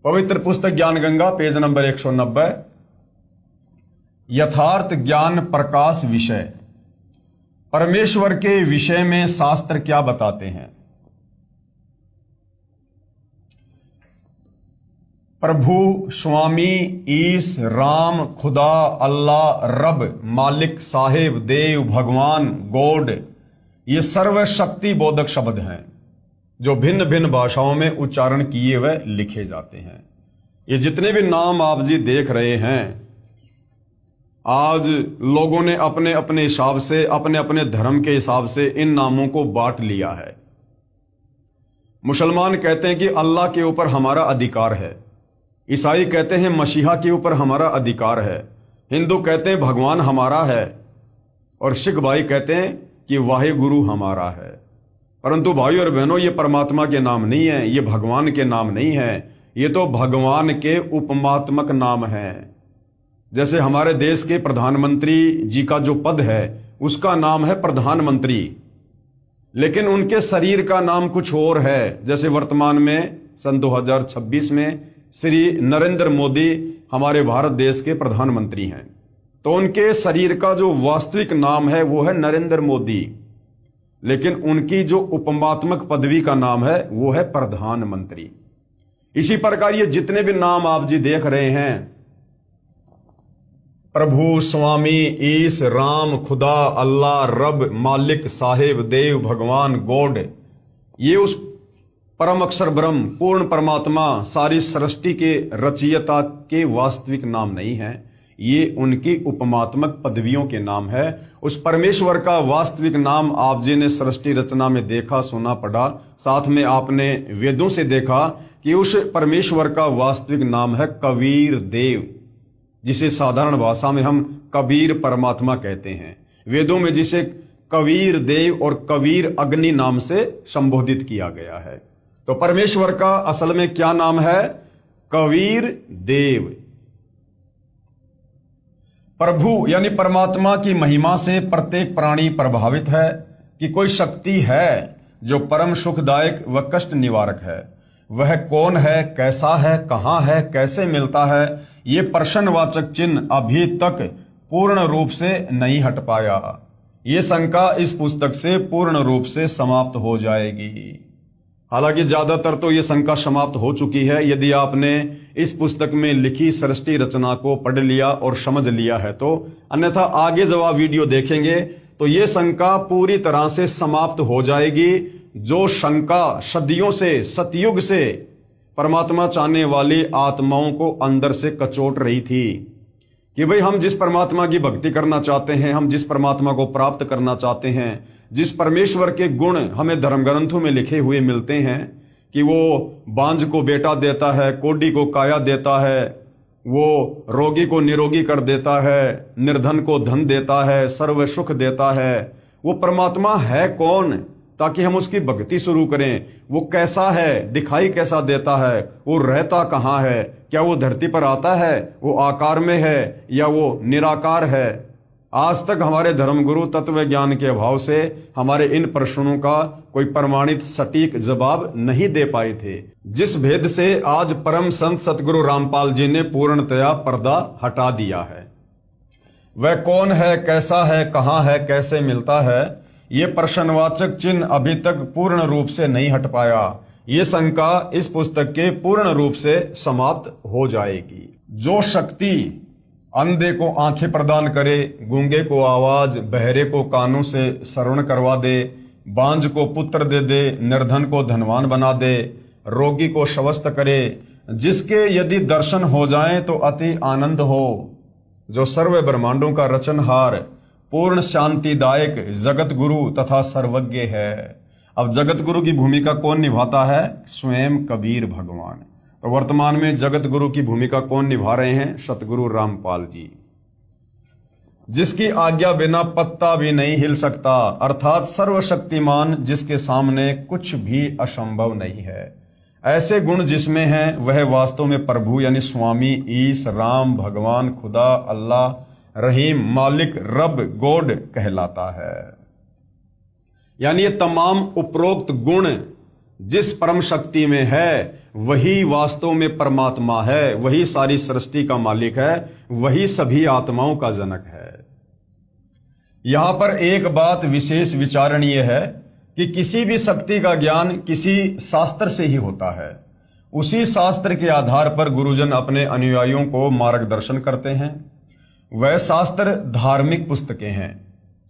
पवित्र पुस्तक ज्ञान गंगा पेज नंबर 190। यथार्थ ज्ञान प्रकाश विषय। परमेश्वर के विषय में शास्त्र क्या बताते हैं। प्रभु, स्वामी, ईश, राम, खुदा, अल्लाह, रब, मालिक, साहेब, देव, भगवान, गॉड, ये सर्वशक्ति बोधक शब्द हैं जो भिन्न भिन्न भाषाओं में उच्चारण किए हुए लिखे जाते हैं। ये जितने भी नाम आप जी देख रहे हैं, आज लोगों ने अपने अपने हिसाब से, अपने अपने धर्म के हिसाब से इन नामों को बांट लिया है। मुसलमान कहते हैं कि अल्लाह के ऊपर हमारा अधिकार है, ईसाई कहते हैं मसीहा के ऊपर हमारा अधिकार है, हिंदू कहते हैं भगवान हमारा है, और सिख भाई कहते हैं कि वाहिगुरु हमारा है। परंतु भाई और बहनों, ये परमात्मा के नाम नहीं है, ये भगवान के नाम नहीं है, ये तो भगवान के उपमात्मक नाम है। जैसे हमारे देश के प्रधानमंत्री जी का जो पद है उसका नाम है प्रधानमंत्री, लेकिन उनके शरीर का नाम कुछ और है। जैसे वर्तमान में सन 2026 में श्री नरेंद्र मोदी हमारे भारत देश के प्रधानमंत्री हैं, तो उनके शरीर का जो वास्तविक नाम है वो है नरेंद्र मोदी, लेकिन उनकी जो उपमात्मक पदवी का नाम है वो है प्रधानमंत्री। इसी प्रकार ये जितने भी नाम आप जी देख रहे हैं, प्रभु, स्वामी, ईश, राम, खुदा, अल्लाह, रब, मालिक, साहेब, देव, भगवान, गॉड, ये उस परम अक्षर ब्रह्म पूर्ण परमात्मा सारी सृष्टि के रचयिता के वास्तविक नाम नहीं है, ये उनकी उपमात्मक पदवियों के नाम है। उस परमेश्वर का वास्तविक नाम आप जी ने सृष्टि रचना में देखा, सुना, पढ़ा, साथ में आपने वेदों से देखा कि उस परमेश्वर का वास्तविक नाम है कबीर देव, जिसे साधारण भाषा में हम कबीर परमात्मा कहते हैं। वेदों में जिसे कबीर देव और कबीर अग्नि नाम से संबोधित किया गया है। तो परमेश्वर का असल में क्या नाम है? कबीर देव। प्रभु यानी परमात्मा की महिमा से प्रत्येक प्राणी प्रभावित है कि कोई शक्ति है जो परम सुखदायक व कष्ट निवारक है। वह कौन है, कैसा है, कहां है, कैसे मिलता है, ये प्रश्नवाचक चिन्ह अभी तक पूर्ण रूप से नहीं हट पाया। ये शंका इस पुस्तक से पूर्ण रूप से समाप्त हो जाएगी। हालांकि ज्यादातर तो ये शंका समाप्त हो चुकी है यदि आपने इस पुस्तक में लिखी सृष्टि रचना को पढ़ लिया और समझ लिया है तो, अन्यथा आगे जब आप वीडियो देखेंगे तो ये शंका पूरी तरह से समाप्त हो जाएगी। जो शंका सदियों से, सतयुग से परमात्मा चाहने वाली आत्माओं को अंदर से कचोट रही थी कि भाई हम जिस परमात्मा की भक्ति करना चाहते हैं, हम जिस परमात्मा को प्राप्त करना चाहते हैं, जिस परमेश्वर के गुण हमें धर्म ग्रंथों में लिखे हुए मिलते हैं कि वो बांझ को बेटा देता है, कोढ़ी को काया देता है, वो रोगी को निरोगी कर देता है, निर्धन को धन देता है, सर्व सुख देता है, वो परमात्मा है कौन ताकि हम उसकी भक्ति शुरू करें। वो कैसा है, दिखाई कैसा देता है, वो रहता कहाँ है, क्या वो धरती पर आता है, वो आकार में है या वो निराकार है। आज तक हमारे धर्मगुरु तत्व ज्ञान के अभाव से हमारे इन प्रश्नों का कोई प्रमाणित सटीक जवाब नहीं दे पाए थे, जिस भेद से आज परम संत सतगुरु रामपाल जी ने पूर्णतया पर्दा हटा दिया है। वह कौन है, कैसा है, कहां है, कैसे मिलता है, ये प्रश्नवाचक चिन्ह अभी तक पूर्ण रूप से नहीं हट पाया। ये शंका इस पुस्तक के पूर्ण रूप से समाप्त हो जाएगी। जो शक्ति अंधे को आंखें प्रदान करे, गूंगे को आवाज, बहरे को कानों से श्रवण करवा दे, बांझ को पुत्र दे दे, निर्धन को धनवान बना दे, रोगी को स्वस्थ करे, जिसके यदि दर्शन हो जाएं तो अति आनंद हो, जो सर्व ब्रह्मांडों का रचनहार, पूर्ण शांतिदायक जगत गुरु तथा सर्वज्ञ है। अब जगत गुरु की भूमिका कौन निभाता है? स्वयं कबीर भगवान। तो वर्तमान में जगत गुरु की भूमिका कौन निभा रहे हैं? सतगुरु रामपाल जी, जिसकी आज्ञा बिना पत्ता भी नहीं हिल सकता, अर्थात सर्वशक्तिमान, जिसके सामने कुछ भी असंभव नहीं है। ऐसे गुण जिसमें हैं वह वास्तव में प्रभु यानी स्वामी, ईश, राम, भगवान, खुदा, अल्लाह, रहीम, मालिक, रब, गॉड कहलाता है। यानी ये तमाम उपरोक्त गुण जिस परम शक्ति में है वही वास्तव में परमात्मा है, वही सारी सृष्टि का मालिक है, वही सभी आत्माओं का जनक है। यहां पर एक बात विशेष विचारणीय है कि किसी भी शक्ति का ज्ञान किसी शास्त्र से ही होता है। उसी शास्त्र के आधार पर गुरुजन अपने अनुयायियों को मार्गदर्शन करते हैं। वह शास्त्र धार्मिक पुस्तकें हैं,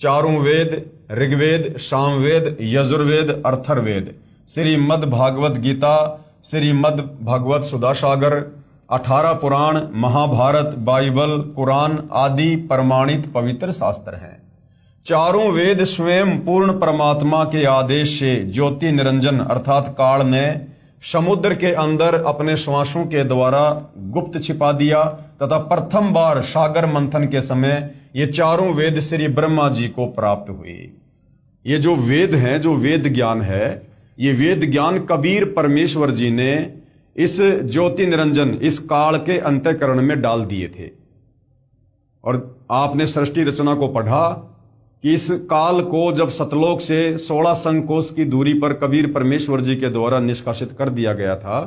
चारों वेद, ऋग्वेद, सामवेद, यजुर्वेद, अथर्ववेद, श्रीमद् भागवत गीता, श्रीमद् भागवत सुधासागर, 18 पुराण, महाभारत, बाइबल, कुरान आदि प्रमाणित पवित्र शास्त्र हैं। चारों वेद स्वयं पूर्ण परमात्मा के आदेश से ज्योति निरंजन अर्थात काल ने समुद्र के अंदर अपने श्वासों के द्वारा गुप्त छिपा दिया तथा प्रथम बार सागर मंथन के समय ये चारों वेद श्री ब्रह्मा जी को प्राप्त हुए। ये जो वेद हैं, जो वेद ज्ञान है, ये वेद ज्ञान कबीर परमेश्वर जी ने इस ज्योति निरंजन, इस काल के अंतःकरण में डाल दिए थे। और आपने सृष्टि रचना को पढ़ा कि इस काल को जब सतलोक से 16 संकोश की दूरी पर कबीर परमेश्वर जी के द्वारा निष्कासित कर दिया गया था,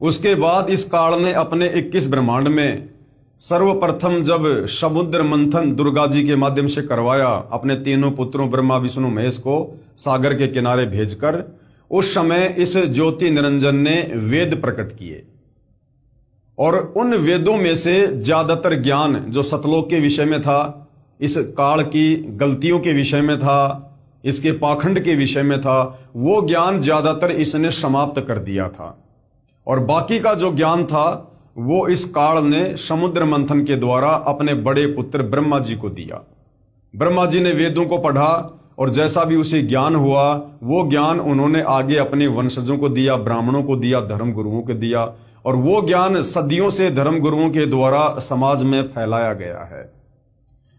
उसके बाद इस काल ने अपने 21 ब्रह्मांड में सर्वप्रथम जब समुद्र मंथन दुर्गा जी के माध्यम से करवाया, अपने तीनों पुत्रों ब्रह्मा विष्णु महेश को सागर के किनारे भेजकर, उस समय इस ज्योति निरंजन ने वेद प्रकट किए। और उन वेदों में से ज्यादातर ज्ञान जो सतलोक के विषय में था, इस काल की गलतियों के विषय में था, इसके पाखंड के विषय में था, वो ज्ञान ज्यादातर इसने समाप्त कर दिया था। और बाकी का जो ज्ञान था वो इस काल ने समुद्र मंथन के द्वारा अपने बड़े पुत्र ब्रह्मा जी को दिया। ब्रह्मा जी ने वेदों को पढ़ा और जैसा भी उसे ज्ञान हुआ वो ज्ञान उन्होंने आगे अपने वंशजों को दिया, ब्राह्मणों को दिया, धर्म गुरुओं को दिया। और वो ज्ञान सदियों से धर्म गुरुओं के द्वारा समाज में फैलाया गया है।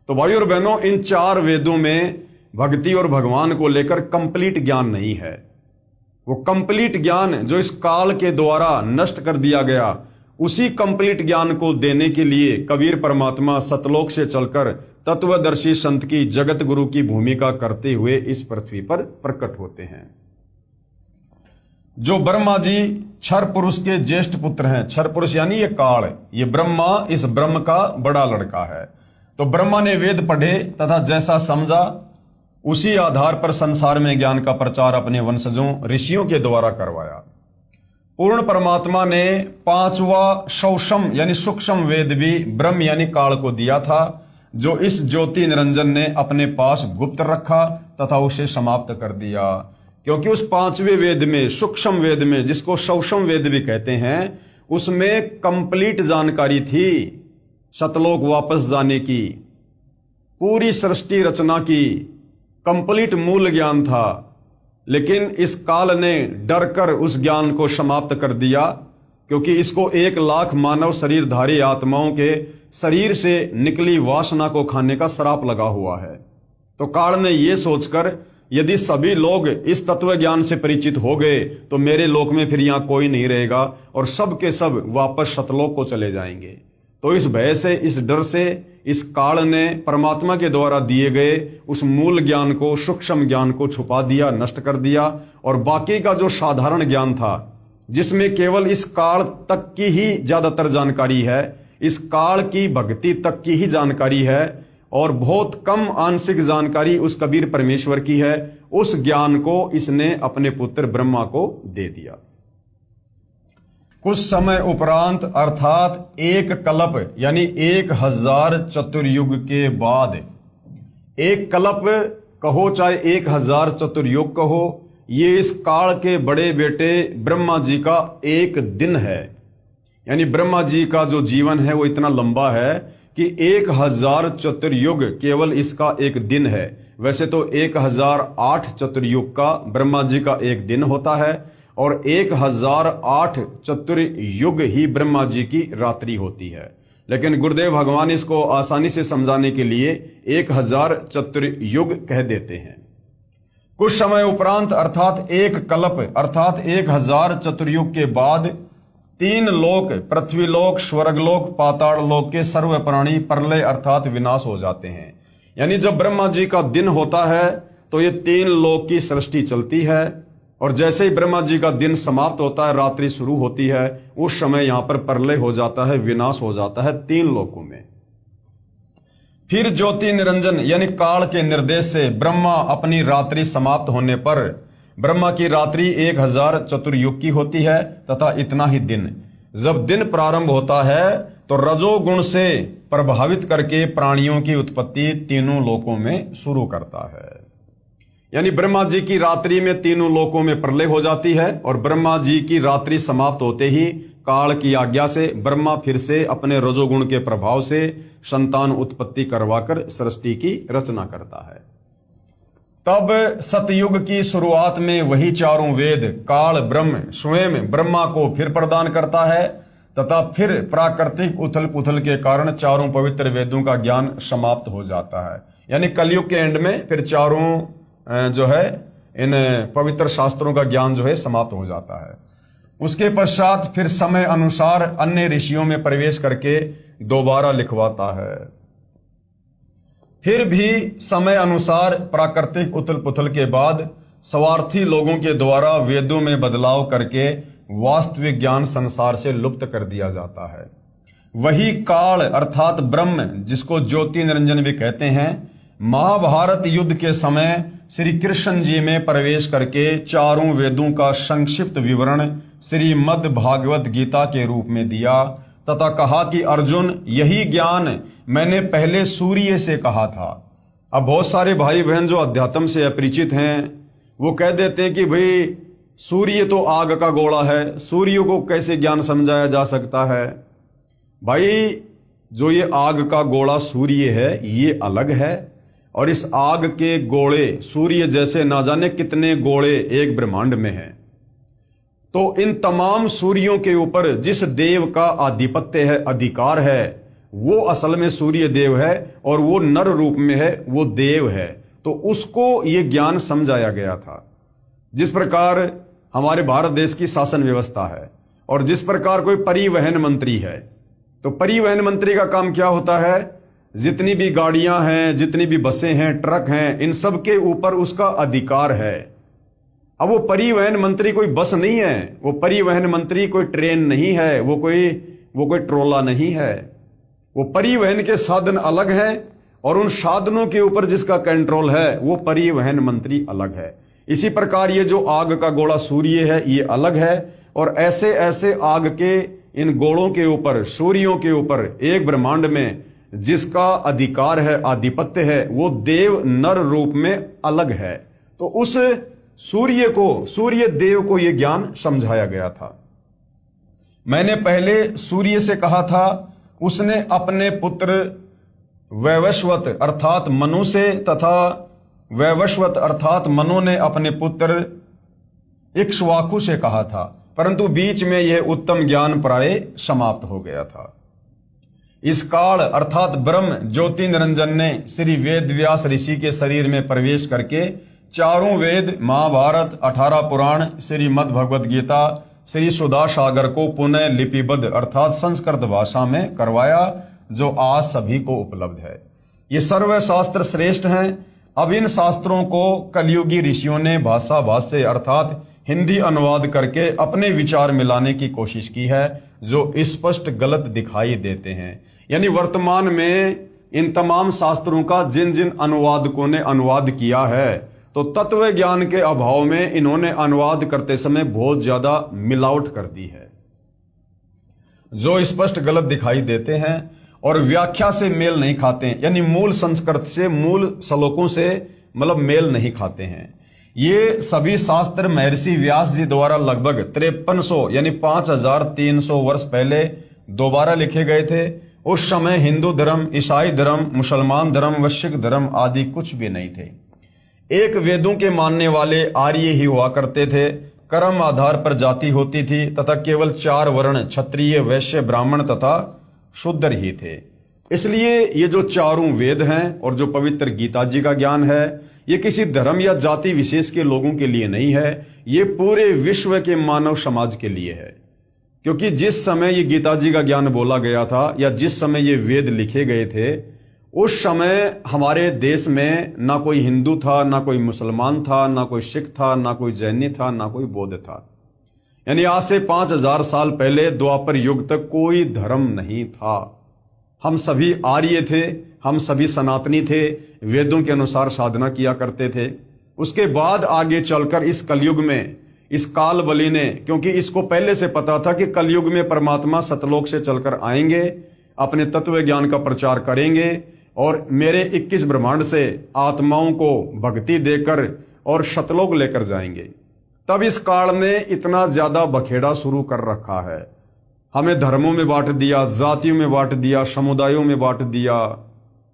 तो भाई और बहनों, इन 4 वेदों में भक्ति और भगवान को लेकर कंप्लीट ज्ञान नहीं है। वो कंप्लीट ज्ञान जो इस काल के द्वारा नष्ट कर दिया गया, उसी कंप्लीट ज्ञान को देने के लिए कबीर परमात्मा सतलोक से चलकर तत्वदर्शी संत की, जगत गुरु की भूमिका करते हुए इस पृथ्वी पर प्रकट होते हैं। जो ब्रह्मा जी क्षर पुरुष के ज्येष्ठ पुत्र हैं, क्षर पुरुष यानी ये काल, ये ब्रह्मा इस ब्रह्म का बड़ा लड़का है। तो ब्रह्मा ने वेद पढ़े तथा जैसा समझा उसी आधार पर संसार में ज्ञान का प्रचार अपने वंशजों ऋषियों के द्वारा करवाया। पूर्ण परमात्मा ने 5वां सौषम यानी सूक्ष्म वेद भी ब्रह्म यानी काल को दिया था, जो इस ज्योति निरंजन ने अपने पास गुप्त रखा तथा उसे समाप्त कर दिया। क्योंकि उस 5वें वेद में, सूक्ष्म वेद में, जिसको सौषम वेद भी कहते हैं, उसमें कंप्लीट जानकारी थी सतलोक वापस जाने की, पूरी सृष्टि रचना की, कंप्लीट मूल ज्ञान था। लेकिन इस काल ने डर कर उस ज्ञान को समाप्त कर दिया, क्योंकि इसको 1 लाख मानव शरीरधारी आत्माओं के शरीर से निकली वासना को खाने का श्राप लगा हुआ है। तो काल ने यह सोचकर यदि सभी लोग इस तत्व ज्ञान से परिचित हो गए तो मेरे लोक में फिर यहां कोई नहीं रहेगा और सब के सब वापस सतलोक को चले जाएंगे। तो इस भय से, इस डर से इस काल ने परमात्मा के द्वारा दिए गए उस मूल ज्ञान को, सूक्ष्म ज्ञान को छुपा दिया, नष्ट कर दिया। और बाकी का जो साधारण ज्ञान था, जिसमें केवल इस काल तक की ही ज्यादातर जानकारी है, इस काल की भक्ति तक की ही जानकारी है और बहुत कम आंशिक जानकारी उस कबीर परमेश्वर की है, उस ज्ञान को इसने अपने पुत्र ब्रह्मा को दे दिया। कुछ समय उपरांत अर्थात 1 कल्प यानी 1000 चतुर्युग के बाद, 1 कल्प कहो चाहे 1000 चतुर्युग कहो, ये इस काल के बड़े बेटे ब्रह्मा जी का एक दिन है। यानी ब्रह्मा जी का जो जीवन है वो इतना लंबा है कि 1000 चतुर्युग केवल इसका एक दिन है। वैसे तो 1008 चतुर्युग का ब्रह्मा जी का एक दिन होता है और 1008 चतुर्युग ही ब्रह्मा जी की रात्रि होती है। लेकिन गुरुदेव भगवान इसको आसानी से समझाने के लिए 1000 चतुर्युग कह देते हैं। कुछ समय उपरांत अर्थात 1 कल्प अर्थात 1000 चतुर्युग के बाद 3 लोक, पृथ्वीलोक, स्वर्गलोक, पाताल लोक के सर्व प्राणी प्रलय अर्थात विनाश हो जाते हैं। यानी जब ब्रह्मा जी का दिन होता है तो ये 3 लोक की सृष्टि चलती है और जैसे ही ब्रह्मा जी का दिन समाप्त होता है, रात्रि शुरू होती है, उस समय यहां पर प्रलय हो जाता है, विनाश हो जाता है 3 लोकों में। फिर ज्योति निरंजन यानी काल के निर्देश से ब्रह्मा अपनी रात्रि समाप्त होने पर, ब्रह्मा की रात्रि 1000 चतुर्युग की होती है तथा इतना ही दिन। जब दिन प्रारंभ होता है तो रजोगुण से प्रभावित करके प्राणियों की उत्पत्ति तीनों लोकों में शुरू करता है। यानी ब्रह्मा जी की रात्रि में तीनों लोकों में प्रलय हो जाती है और ब्रह्मा जी की रात्रि समाप्त होते ही काल की आज्ञा से ब्रह्मा फिर से अपने रजोगुण के प्रभाव से संतान उत्पत्ति करवाकर सृष्टि की रचना करता है। तब सतयुग की शुरुआत में वही चारों वेद काल ब्रह्म स्वयं ब्रह्मा को फिर प्रदान करता है तथा फिर प्राकृतिक उथल पुथल के कारण चारों पवित्र वेदों का ज्ञान समाप्त हो जाता है। यानी कलयुग के एंड में फिर चारों जो है इन पवित्र शास्त्रों का ज्ञान जो है समाप्त हो जाता है। उसके पश्चात फिर समय अनुसार अन्य ऋषियों में प्रवेश करके दोबारा लिखवाता है। फिर भी समय अनुसार प्राकृतिक उथल पुथल के बाद स्वार्थी लोगों के द्वारा वेदों में बदलाव करके वास्तविक ज्ञान संसार से लुप्त कर दिया जाता है। वही काल अर्थात ब्रह्म, जिसको ज्योति निरंजन भी कहते हैं, महाभारत युद्ध के समय श्री कृष्ण जी में प्रवेश करके चारों वेदों का संक्षिप्त विवरण श्रीमद् भागवत गीता के रूप में दिया तथा कहा कि अर्जुन, यही ज्ञान मैंने पहले सूर्य से कहा था। अब बहुत सारे भाई बहन जो अध्यात्म से अपरिचित हैं वो कह देते हैं कि भाई सूर्य तो आग का गोला है, सूर्य को कैसे ज्ञान समझाया जा सकता है। भाई, जो ये आग का गोला सूर्य है ये अलग है और इस आग के गोले सूर्य जैसे ना जाने कितने गोले एक ब्रह्मांड में हैं। तो इन तमाम सूर्यों के ऊपर जिस देव का आधिपत्य है, अधिकार है, वो असल में सूर्य देव है और वो नर रूप में है, वो देव है। तो उसको ये ज्ञान समझाया गया था। जिस प्रकार हमारे भारत देश की शासन व्यवस्था है और जिस प्रकार कोई परिवहन मंत्री है, तो परिवहन मंत्री का काम क्या होता है, जितनी भी गाड़ियां हैं, जितनी भी बसें हैं, ट्रक हैं, इन सब के ऊपर उसका अधिकार है। अब वो परिवहन मंत्री कोई बस नहीं है, वो परिवहन मंत्री कोई ट्रेन नहीं है, वो कोई ट्रोला नहीं है। वो परिवहन के साधन अलग हैं और उन साधनों के ऊपर जिसका कंट्रोल है वो परिवहन मंत्री अलग है। इसी प्रकार ये जो आग का गोला सूर्य है ये अलग है और ऐसे ऐसे आग के इन गोलों के ऊपर, सूर्यों के ऊपर एक ब्रह्मांड में जिसका अधिकार है, आधिपत्य है, वो देव नर रूप में अलग है। तो उस सूर्य को, सूर्य देव को यह ज्ञान समझाया गया था। मैंने पहले सूर्य से कहा था, उसने अपने पुत्र वैवस्वत अर्थात मनु से तथा वैवस्वत अर्थात मनु ने अपने पुत्र इक्ष्वाकु से कहा था, परंतु बीच में यह उत्तम ज्ञान प्राय समाप्त हो गया था। इस काल अर्थात ब्रह्म ज्योति निरंजन ने श्री वेद व्यास ऋषि के शरीर में प्रवेश करके चारों वेद, महाभारत, 18 पुराण, श्रीमद् भगवद गीता, श्री सुधा सागर को पुनः लिपिबद्ध अर्थात संस्कृत भाषा में करवाया, जो आज सभी को उपलब्ध है। ये सर्व शास्त्र श्रेष्ठ हैं। अब इन शास्त्रों को कलयुगी ऋषियों ने भाषा भाष्य अर्थात हिंदी अनुवाद करके अपने विचार मिलाने की कोशिश की है, जो स्पष्ट गलत दिखाई देते हैं। यानी वर्तमान में इन तमाम शास्त्रों का जिन जिन अनुवादकों ने अनुवाद किया है, तो तत्व ज्ञान के अभाव में इन्होंने अनुवाद करते समय बहुत ज्यादा मिलावट कर दी है, जो स्पष्ट गलत दिखाई देते हैं और व्याख्या से मेल नहीं खाते हैं। यानी मूल संस्कृत से, मूल श्लोकों से मतलब मेल नहीं खाते हैं। ये सभी शास्त्र महर्षि व्यास जी द्वारा लगभग 5300 यानी 5300 वर्ष पहले दोबारा लिखे गए थे। उस समय हिंदू धर्म, ईसाई धर्म, मुसलमान धर्म व सिख धर्म आदि कुछ भी नहीं थे। एक वेदों के मानने वाले आर्य ही हुआ करते थे। कर्म आधार पर जाति होती थी तथा केवल 4 वर्ण क्षत्रिय, वैश्य, ब्राह्मण तथा शूद्र ही थे। इसलिए ये जो चारों वेद हैं और जो पवित्र गीता जी का ज्ञान है, ये किसी धर्म या जाति विशेष के लोगों के लिए नहीं है, ये पूरे विश्व के मानव समाज के लिए है। क्योंकि जिस समय ये गीता जी का ज्ञान बोला गया था या जिस समय ये वेद लिखे गए थे, उस समय हमारे देश में ना कोई हिंदू था, ना कोई मुसलमान था, ना कोई सिख था, ना कोई जैनी था, ना कोई बौद्ध था। यानी आज से 5000 साल पहले द्वापर युग तक कोई धर्म नहीं था। हम सभी आर्य थे, हम सभी सनातनी थे, वेदों के अनुसार साधना किया करते थे। उसके बाद आगे चलकर इस कलयुग में इस काल बलि ने, क्योंकि इसको पहले से पता था कि कलयुग में परमात्मा सतलोक से चलकर आएंगे, अपने तत्व ज्ञान का प्रचार करेंगे और मेरे 21 ब्रह्मांड से आत्माओं को भक्ति देकर और सतलोक लेकर जाएंगे। तब इस काल ने इतना ज्यादा बखेड़ा शुरू कर रखा है। हमें धर्मों में बांट दिया, जातियों में बांट दिया, समुदायों में बांट दिया,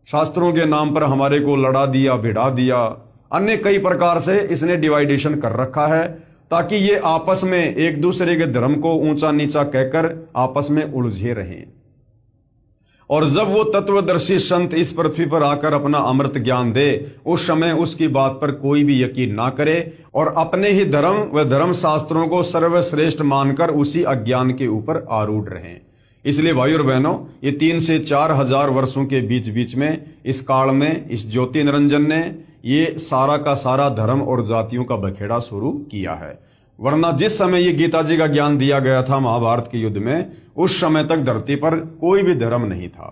शास्त्रों के नाम पर हमारे को लड़ा दिया, भिड़ा दिया, अन्य कई प्रकार से इसने डिवाइडेशन कर रखा है, ताकि ये आपस में एक दूसरे के धर्म को ऊंचा नीचा कहकर आपस में उलझे रहें। और जब वो तत्वदर्शी संत इस पृथ्वी पर आकर अपना अमृत ज्ञान दे, उस समय उसकी बात पर कोई भी यकीन ना करे और अपने ही धर्म व धर्म शास्त्रों को सर्वश्रेष्ठ मानकर उसी अज्ञान के ऊपर आरूढ़ रहें। इसलिए भाई और बहनों, ये 3 से 4 हजार वर्षों के बीच बीच में इस काल में इस ज्योति निरंजन ने ये सारा का सारा धर्म और जातियों का बखेड़ा शुरू किया है। वरना जिस समय ये गीता जी का ज्ञान दिया गया था महाभारत के युद्ध में, उस समय तक धरती पर कोई भी धर्म नहीं था।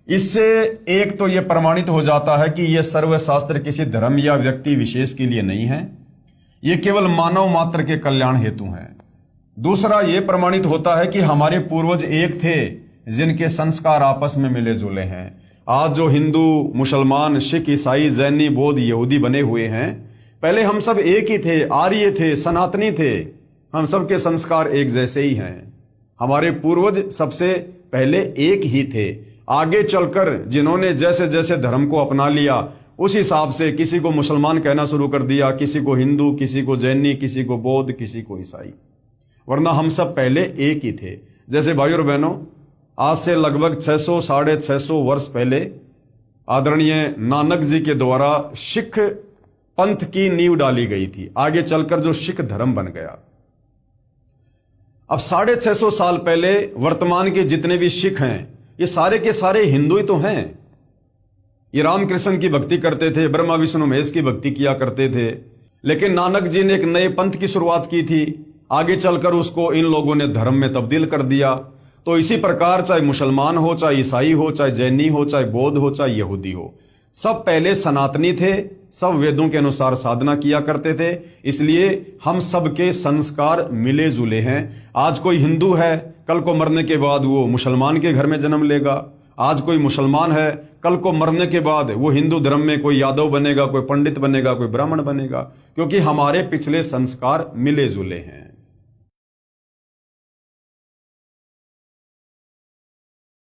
इससे एक तो यह प्रमाणित हो जाता है कि यह सर्वशास्त्र किसी धर्म या व्यक्ति विशेष के लिए नहीं है, ये केवल मानव मात्र के कल्याण हेतु है। दूसरा यह प्रमाणित होता है कि हमारे पूर्वज एक थे जिनके संस्कार आपस में मिले जुले हैं। आज जो हिंदू, मुसलमान, सिख, ईसाई, जैनी, बौद्ध, यहूदी बने हुए हैं, पहले हम सब एक ही थे, आर्य थे, सनातनी थे। हम सब के संस्कार एक जैसे ही हैं। हमारे पूर्वज सबसे पहले एक ही थे। आगे चलकर जिन्होंने जैसे जैसे धर्म को अपना लिया, उस हिसाब से किसी को मुसलमान कहना शुरू कर दिया, किसी को हिंदू, किसी को जैनी, किसी को बौद्ध, किसी को ईसाई। वरना हम सब पहले एक ही थे। जैसे भाई और बहनों, आज से लगभग 600 साढ़े 600 वर्ष पहले आदरणीय नानक जी के द्वारा सिख पंथ की नींव डाली गई थी। आगे चलकर जो सिख धर्म बन गया। अब 650 साल पहले वर्तमान के जितने भी सिख हैं, ये सारे के सारे हिंदू ही तो हैं। ये रामकृष्ण की भक्ति करते थे, ब्रह्मा विष्णु महेश की भक्ति किया करते थे। लेकिन नानक जी ने एक नए पंथ की शुरुआत की थी। आगे चलकर उसको इन लोगों ने धर्म में तब्दील कर दिया। तो इसी प्रकार चाहे मुसलमान हो, चाहे ईसाई हो, चाहे जैनी हो, चाहे बौद्ध हो, चाहे यहूदी हो, सब पहले सनातनी थे, सब वेदों के अनुसार साधना किया करते थे। इसलिए हम सबके संस्कार मिले जुले हैं। आज कोई हिंदू है, कल को मरने के बाद वो मुसलमान के घर में जन्म लेगा। आज कोई मुसलमान है, कल को मरने के बाद वो हिंदू धर्म में कोई यादव बनेगा, कोई पंडित बनेगा, कोई ब्राह्मण बनेगा, क्योंकि हमारे पिछले संस्कार मिले जुले हैं।